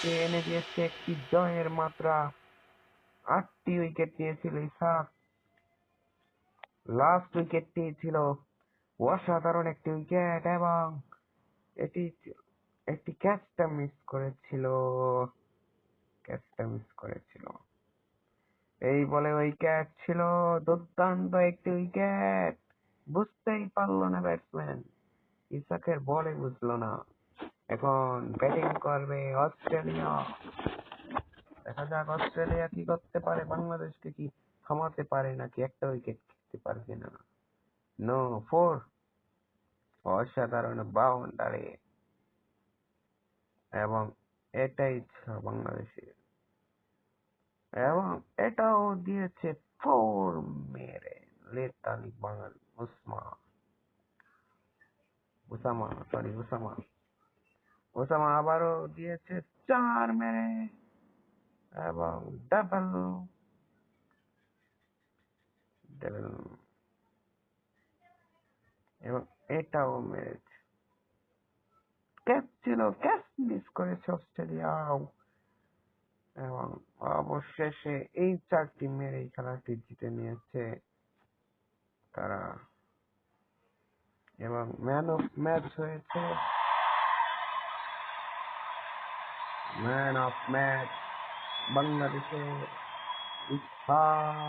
বাংলাদেশকে এনে দিয়েছে একটি জয়ের মাত্রা। 8টি উইকেট নিয়েছিল ইসাক। লাস্ট উইকেটটি ছিল অসাধারণ একটি উইকেট এবং এটি একটি ক্যাচটা মিস করেছিল। এই বলে উইকেট ছিল, দুর্দান্ত একটি উইকেট। বুঝতেই পারলো না ব্যাটসম্যান, ইসাকের বলে বুঝলো না। এখন ব্যাটিং করবে অস্ট্রেলিয়া। দেখা যাক অস্ট্রেলিয়া কি করতে পারে, বাংলাদেশকে কি থামাতে পারে নাকি একটা উইকেট খেতে পারে কিনা। নো 4, অসাধারণ বাউন্ডারি, এবং এটাই ছিল বাংলাদেশের, এবং এটাও দিয়েছে 4 মেরে লেতালি বাঙালি ওসামা আবারও দিয়েছে 4 মেরে, এবং ডাবল, এবং এটাও মেরেছে। ক্যাচ ছিল, ক্যাচ মিস করেছে অস্ট্রেলিয়া, এবং অবশেষে এই 4টি মেরে এই খেলাটি জিতে নিয়েছে তারা, এবং ম্যান অফ ম্যাচ হয়েছে, ম্যান অফ ম্যাচ বাংলাদেশের ইসহাক।